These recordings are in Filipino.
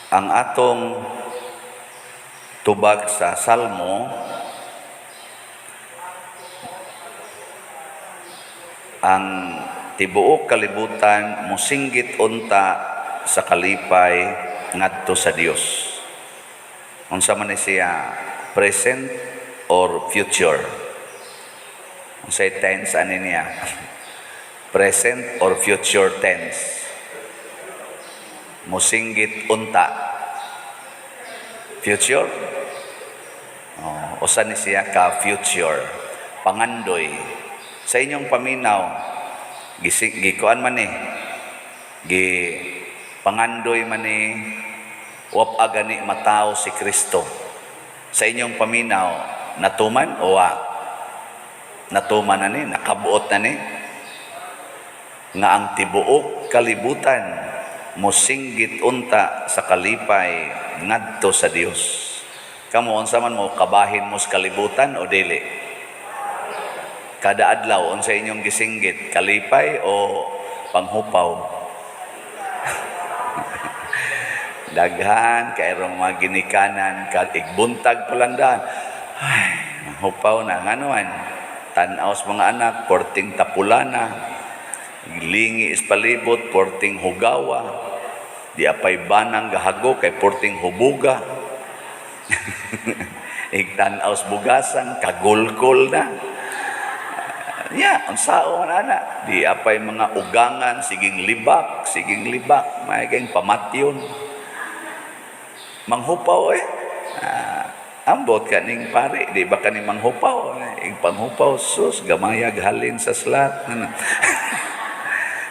Ang atong tubag sa Salmo, ang tibuok kalibutan musinggit unta sa kalipay ngadto sa Dios. Unsa man ni siya, present or future? Unsay tense ani niya? Present or future tense? Musinggit unta. Future? Usa ni siya ka future. Pangandoy. Sa inyong paminaw, gikuan man pangandoy man wap agani matao si Kristo. Sa inyong paminaw, natuman o wa? Natuman na nakabuot na nga ang tibuok kalibutan mosinggit unta sa kalipay ngadto sa Dios. Kamo unsa man mo kabahin mo sa kalibutan o dili? Kada adlaw unsa inyong gisinggit, kalipay o panghupaw? Daghan kay rong mga ginikanan kag igbuntag palandan. Ay, hupaw na nganuan. Tan-aw sa mga anak, porting tapulana. Lingi is palibot, porting hugawa. Di apay banang gahago kay porting hubuga. Igtanaw sa bugasan, kagulkol na. Unsao man ana. Di apay mga ugangan, siging libak, may kayong pamatyon. Manghupaw ambot ka ning pare, di ba ka ni manghupaw? Ing panghupaw, sus, gamayag halin sa slat.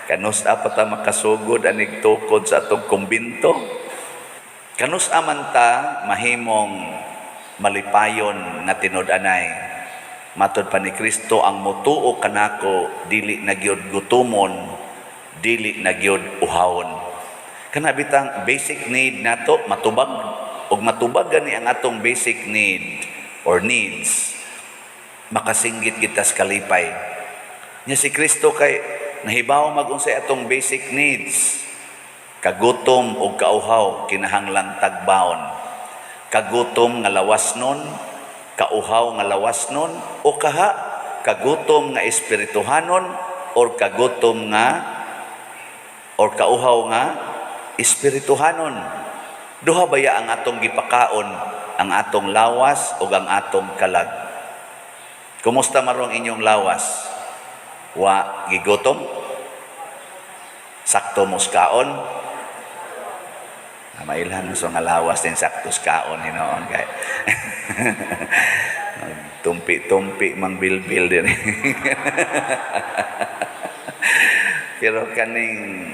Kanus apata makasugod anig tukod sa atong kumbinto. Kanus amanta mahimong malipayon na tinud-anay. Matod pa ni Kristo, ang mutuo kanako dili na gyud gutumon, dili na gyud uhawon. Kana bitang basic need nato matubag og matubag gani ang atong basic need or needs, makasinggit kita sa kalipay. Nya si Kristo kay nahibaw mag-unsay atong basic needs. Kagutom o kauhaw kinahanglang tagbaon. Kagutom nga lawasnon, kauhaw nga lawasnon, o kagutom nga espirituhanon or kagutom nga or kauhaw nga espirituhanon. Duha baya ang atong gipakaon, ang atong lawas o ang atong kalag? Kumusta marong inyong lawas? Wa gigutom? Sakto muskaon? Mailhan so nga lawas din sakto skaon hinoon kay. Tumpi-tumpi mang bilbil din. Pero kaning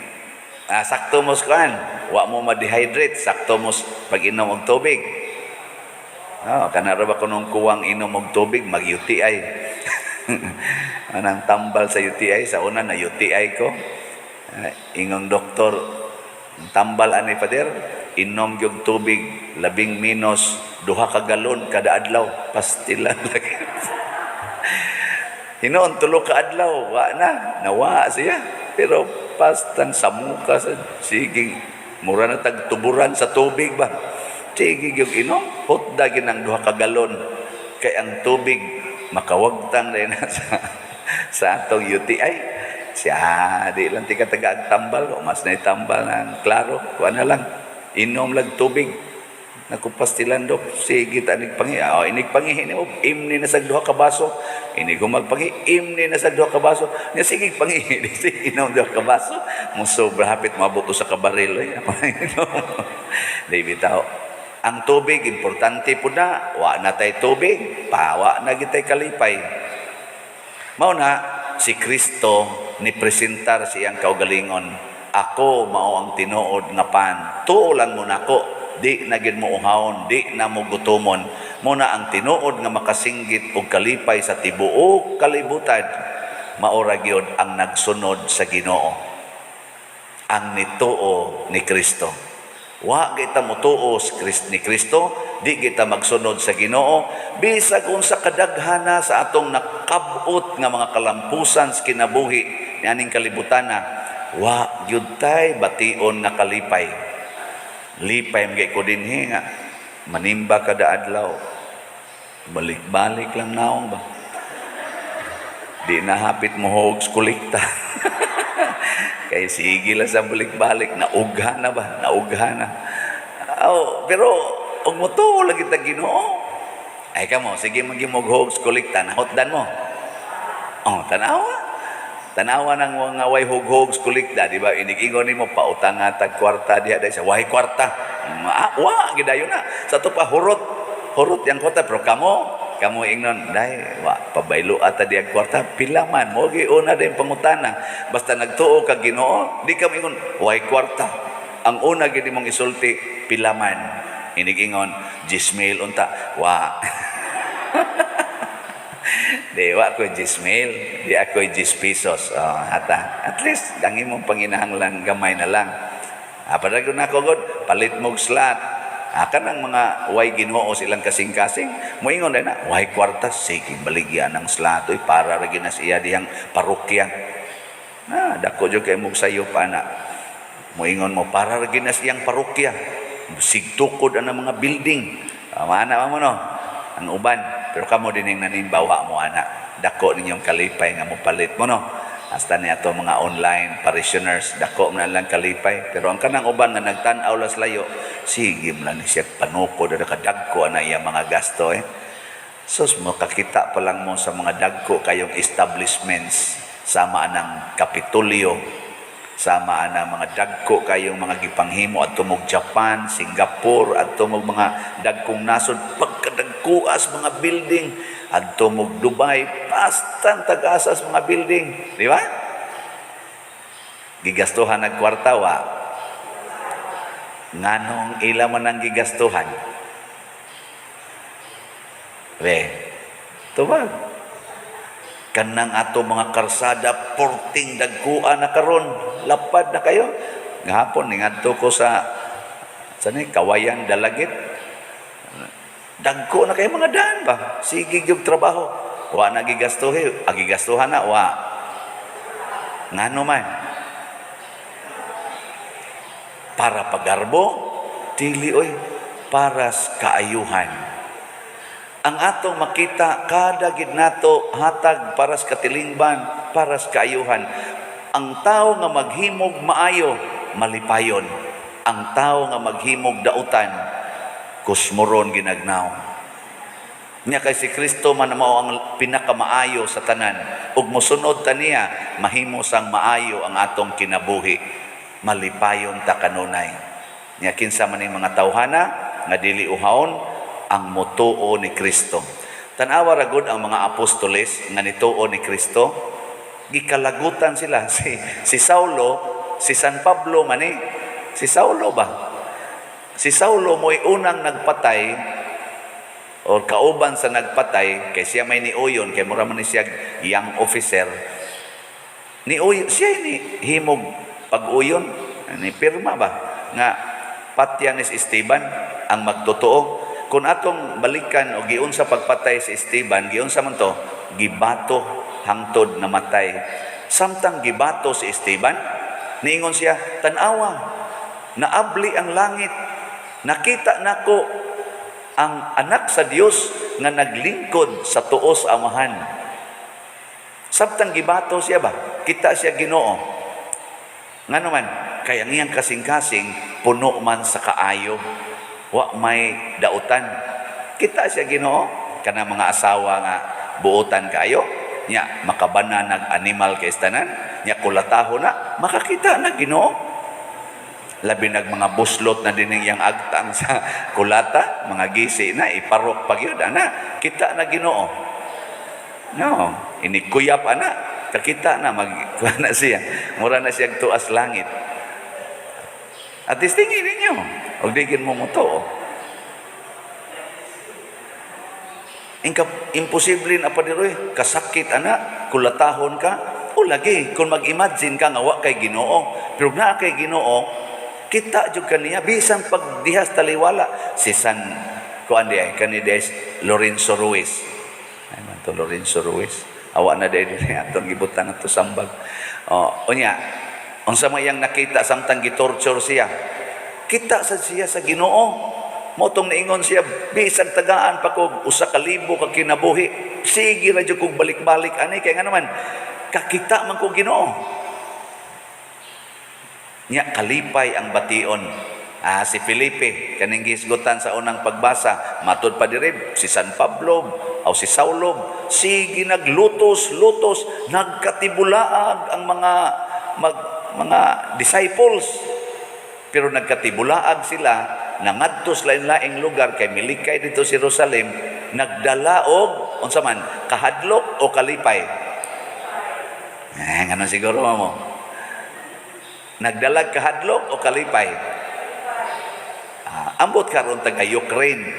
sakto muskaon, wa mo ma-dehydrate, sakto mo pag-inom og tubig. Kana ra ba kunong kuwang inom og tubig mag-UTI. Anang tambal sa UTI, sa una na UTI ko. Ingong doktor, tambal ani pader, inom gyud tubig 10 minus 2 ka galon kada adlaw, pastilan lagi. Hinoon 3 ka adlaw, nawa siya. Pero pastang samuka sa siging mura na tagtuburan sa tubig ba. Sige yung inom, hotda ginang 2 ka galon. Kay ang tubig makawagtang rin sa atong UTI. Siya, di lang tika taga tambal, o mas na itambal ng klaro, kuha na lang, inom lang tubig. Nakupastilan dok, sige tanig pangi, inig pangihin mo, imni na sa 2 ka baso, inig magpangi, imni na sa 2 ka baso, niya sige pangihin, sige inom 2 ka baso, musobra hapit mabuto sa kabaril, di bitaw. Ang tubig, importante po na, wa na tayo tubig, pawa na kita'y kalipay. Mauna, si Kristo ni presentar siyang kaugalingon, ako mao ang tinuod nga pan, tuulan mo nako, di na gid mo uhawon, di na mo gutomon. Muna ang tinuod nga makasinggit og kalipay sa tibuok kalibutan, maora gyud ang nagsunod sa Ginoo, ang nituo ni Kristo. Wa kita motuo ni Kristo, di kita magsunod sa Ginoo, bisag unsa kadaghana sa atong nakabot nga mga kalampusan sa kinabuhi nianing kalibutan na, wa gyud tay bation nga kalipay. Lipay mga ko dinhi nga manimba kada adlaw. Balik-balik lang naong ba. Di na hapit mo hogs kolekta. Kay sige lang sa balik-balik, naugha na ba? Naugha na. Pero og mo to lagi ta Ginoo. Ay kamo, sige magimog hogs kolekta, nahotdan mo. Tanawa ng mga way hug-hugs kolekta, di ba? Inig-ingon nimo pautang nga tag kwarta diha dai sa way kwarta. Wa gidayon na. Sa to pa hurot yang kwarta pero kamo ingnon dai wa pabaylo ata diha kwarta pila man mo gi una din pangutana. Basta nagtuo ka Ginoo, di ka ingon way kwarta. Ang una gid mong isulti pila man. Inig-ingon 10,000 unta. Wa. Dewa ko 10,000, di ako 10 pesos. Hata, at least, dangi mong panginahanglan gamay na lang. Padagod na ko, God, palit mong slot. Kanang mga way Ginoo silang kasing-kasing, moingon na, way kwartas, sige, baligyan ng slot, para rin na siya diyang parokya. Dako dyan kayo mong sayo pa na. Moingon mo, para rin na siyang parokya. Sigtukod ang mga building. Maana mo no, ang uban. Pero kamo din yung nanimbawa mo, anak. Dako ninyong kalipay nga mo palit mo, no? Hasta niya ito mga online parishioners, dako na lang kalipay. Pero ang kanang uban nga nagtanaw las layo, sige mo lang siya panukod, kadagko na iya mga gasto, Sus, makakita pa lang mo sa mga dagko kayong establishments, sama ng Kapitolyo, sama na mga dagko kayong mga gipanghimo at tumog Japan, Singapore, at tumog mga dagkong nasod, pagkadagkuas mga building, at tumog Dubai, pastan tagasas mga building. Di ba? Gigastuhan ng kwarta, wa? Nganong ila man ang gigastuhan? Tubag. Kanang ato mga karsada, porting dagkuan na karon, lapad na kayo. Ngahapon, ngadto ko sa Kawayan, Dalagit. Dagko na kayo mga daan ba? Sige yung trabaho. Wa na gigastuhin. Gigastuhan na, wa. Ngano man. Para pagarbo, dili oy, para kaayuhan. Ang atong makita kada gid nato hatag para sa katilingban, para sa kaayuhan. Ang tao nga maghimog maayo, malipayon. Ang tao nga maghimog dautan, kusmoron ginagnaw. Nya kay si Kristo man mao ang pinakamaayo sa tanan. Ug mosunod ta niya, mahimo sang maayo ang atong kinabuhi. Malipayon ta kanunay. Nya kinsa man ning mga tawhana nga dili uhawon ang motuo ni Kristo. Tanawa ra gud ang mga apostoles nga nituo ni Kristo, gikalagutan sila si Saulo, si San Pablo man si Saulo ba? Si Saulo mo'y unang nagpatay o kauban sa nagpatay kay siya may niuyon kay mura man siya young officer. Niuyon siya ni himog pag-uyon ni pirma ba nga patyan ni Esteban ang magtotoo. Kung atong balikan o giun sa pagpatay si Esteban, giun sa man to, gibato hangtod namatay. Samtang gibato si Esteban, niingon siya, tanawa, naabli ang langit, nakita nako ang anak sa Dios nga naglingkod sa tuos amahan. Samtang gibato siya ba? Kita siya Ginoo. Ngano man, kaya ngiyang kasing-kasing, puno man sa kaayo. Wa may dautan. Kita siya Ginoo, kana mga asawa nga buotan kayo, nya makabana nag animal kay tanan, nya kulataho na, makakita na Ginoo. Labi nag mga buslot na dining yang agtang sa kulata, mga gisi na iparok pagyud ana, kita na Ginoo. No, ini kuyap ana, kakita na magkuana siya. Mura na siya tuas langit. At tingin ninyo, huwag digin mo mo to. Imposible na pa diroy, kasakit anak, kulatahon ka, o lagi, kung mag-imagine ka nga wa kay Ginoo, pero na kay Ginoo, kita jud kaniya, bisan pagdihas taliwala, si San, kuan di ay, kanides, Lorenzo Ruiz. Ay man to, Lorenzo Ruiz. Awa na dahil din atong gibutan at sambag. Unya, unsa mo iyang nakita samtang gitorture siya, Kita sa siya sa Ginoo. Motong naingon siya, bisag tagaan pa kog 1,000 ka kinabuhi. Sige ra jud kog balik-balik ani kay nga naman kakita man kog Ginoo. Nya kalipay ang bation. Si Felipe kaning gisgutan sa unang pagbasa, matud pa diri si San Pablo o si Saulo, sige naglutos, nagkatibulaag ang mga disciples. Pero nagkatibulaag sila, nangadtos lain-laing lugar kay milikay dito sa Jerusalem, nagdala og unsa man kahadlok o kalipay. Ngano siguro mo? Nagdalag kahadlok o kalipay? Ambot karon taga Ukraine,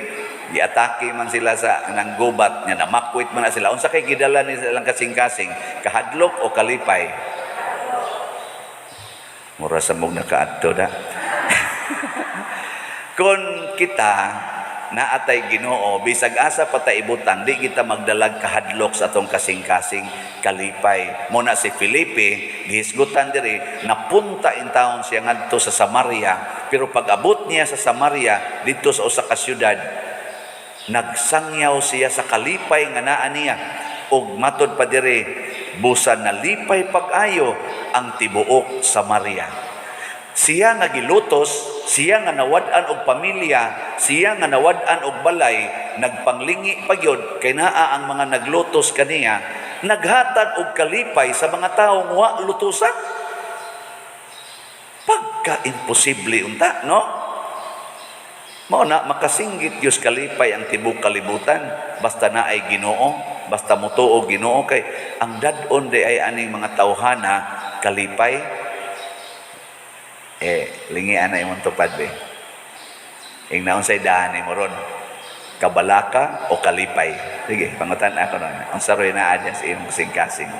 giatake man sila sa nang gubat nya, namakwit man na sila. Unsa kay gidala ni silang kasing-kasing, kahadlok o kalipay? Mura sa mong nakaadto da. Kung kita naatay Ginoo, bisag asa patay ibutan, di kita magdalag kahadlok sa atong kasing-kasing kalipay. Muna si Felipe, gihisgutan diri, napunta in town siya ngadto sa Samaria. Pero pag abot niya sa Samaria, dito sa usa ka syudad, nagsangyaw siya sa kalipay nga naa niya. Og matod pa diri, busa nalipay pag-ayo ang tibuok Samaria. Siya nga gilutos, siya nga nawad-an og pamilya, siya nga nawad-an og balay, nagpanglingi pagyod kay naa ang mga naglutos kaniya, naghatag og kalipay sa mga tawo nga wa lutusan. Pagka-imposible unta, no? Mao na makasinggit Dios kalipay ang tibok kalibutan basta naay Ginoo, basta mutuo Ginoo, kay ang dad-on di ay aning mga tawhana kalipay. Lingi ana imong tupad be. Ingnaon say daan mo ron. Kabalaka o kalipay. Sige, pangutan ako ron. Ang saroy na adya sa imong kasing-kasing.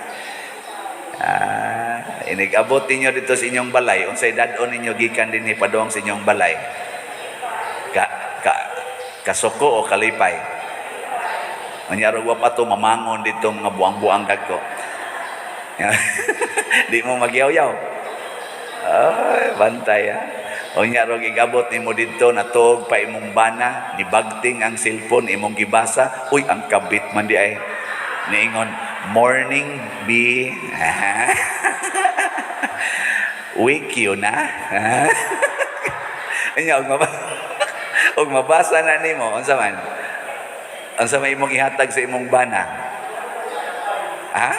Inigabot ninyo dito sa inyong balay. Unsay dad-on ninyo gikan dinhi padong sa inyong balay. Kasuko o kalipay. Unya wa pa to mamangon dito mga buang-buang dagko. Di mo magyaw-yaw. Ay, bantay ha. O nga ro gigabot nimo dito natog pa imong bana, nibagting ang cellphone imong gibasa, uy ang kabit man di ay niingon morning be wake you na. Anya og mabasa na nimo unsa man? Unsa man imong ihatag sa imong bana? Ha?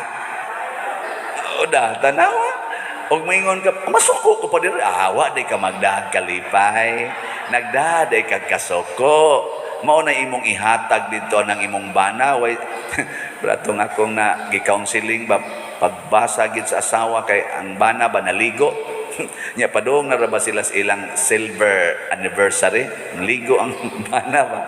Oda tanawa. Og maingon ka, masuko ko pa diri, awa day ka magdahag kalipay, nagdaday ka kasuko, mao na imong ihatag dito ng imong bana. Way bratong akong na gi-counseling ba pagbasa gid sa asawa kay ang bana ba naligo. Nya padung na ra ba sila sa ilang silver anniversary, ligo ang bana ba.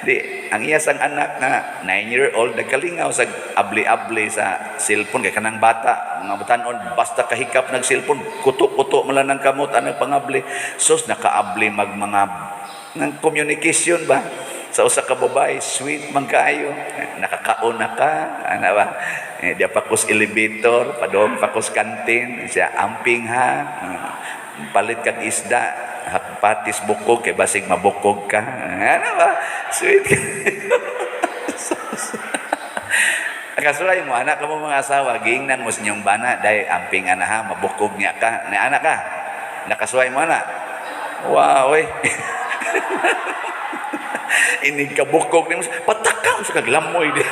Di ang iya sang anak na 9-year-old nagkalingaw sa abli-abli sa cellphone kay kanang bata mga batanon basta kahikap nag cellphone kuto-kuto man lang kamot anang pangabli. Sus nakaabli mga ng communication ba sa usa ka babae, sweet man kaayo, nakakaon na ka ana ba, dia pakus elevator padong pakus kantin siya amping ha, palit kag isda patis bukog kay basig mabukog ka ana ba, sweet ka. Kasulay mo anak mo mga asawa giingnan mo sa inyong bana dai amping ana ha mabukog niya ka na anak ka nakasuway mo ana wow eh. Ini kabukog ni patakam sa kaglamoy di.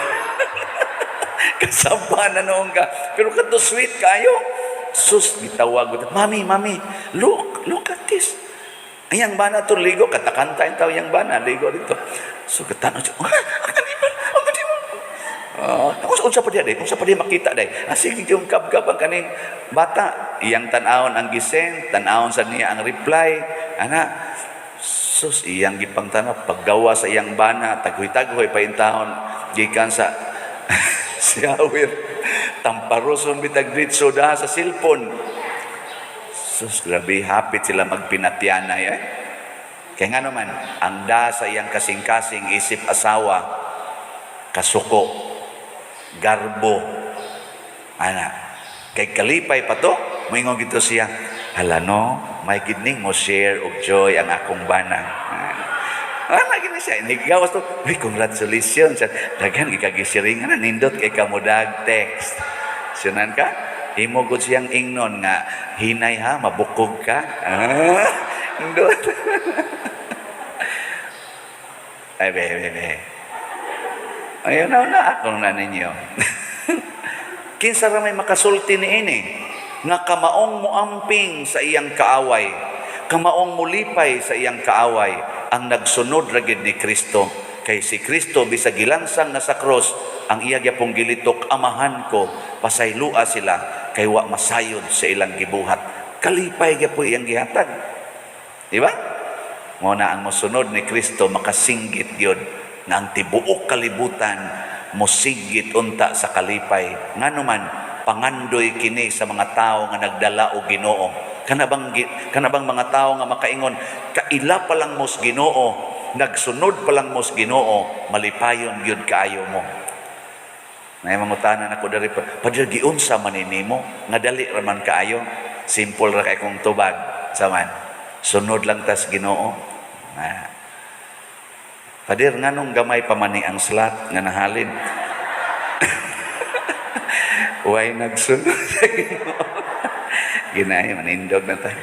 Kasaba na noon ka. Pero kato sweet kayo. Sus, gitawag ko. Mami, look at this. Ayang bana to ligo. Katakanta yung tao yung bana. Ligo dito. So, katano siya. Unsa pa dia unsa pa dia makita day. Sige yung kab-kab ang kaning bata. Iyang tanawon ang gisend, tanawon sa niya ang reply. Ana, sus iyang gipangtanaw paggawa sa iyang bana tagoy-tagoy pa intahon gikan sa siyawir tamparoson bitag ditso da sa cellphone. Sus grabe hapit sila magpinatyanay kaya nga naman ang da sa iyang kasing-kasing isip asawa kasuko garbo ana kay kalipay pa to moingon gito siya hala no may gidning mo share og joy ang akong bana. Lagi na siya, inigawas to, uy, congratulations. Daghan, ikagisiringan na, nindot kay kamudag text. Sinan ka, imo gud siyang ingnon nga, hinay ha, mabukog ka. Nindot. Ay, be. Ayun na, akong na ninyo. Kinsa ra may makasulti ni ini, nga kamaong muamping sa iyang kaaway, kamaong mulipay sa iyang kaaway, ang nagsunod ragid ni Kristo. Kay si Kristo bisag gilansang na sa cross, ang iya gyapong gilitok, amahan ko, pasaylua sila, kay wa masayod sa ilang gibuhat. Kalipay gyapon iyang gihatag. Di ba? Mo na ang mosunod ni Kristo makasinggit gyud nga ang tibuok kalibutan mosigit unta sa kalipay. Ngano man pangandoy kini sa mga tao nga nagdala og Ginoo. Kanabang mga tao nga makaingon, kaila pa lang mos Ginoo, nagsunod pa lang mos Ginoo, malipayon gyud kaayo mo. Nay mangutanan ako diri pa, padre giunsa man nimo nga dali ra man kaayo? Simple ra kay kong tubag saman. Sunod lang tas Ginoo. Padir nganong gamay pa man ni ang slat nga nahalin. Way nagsunod sa Ginoo. Ginay manindog na tayo.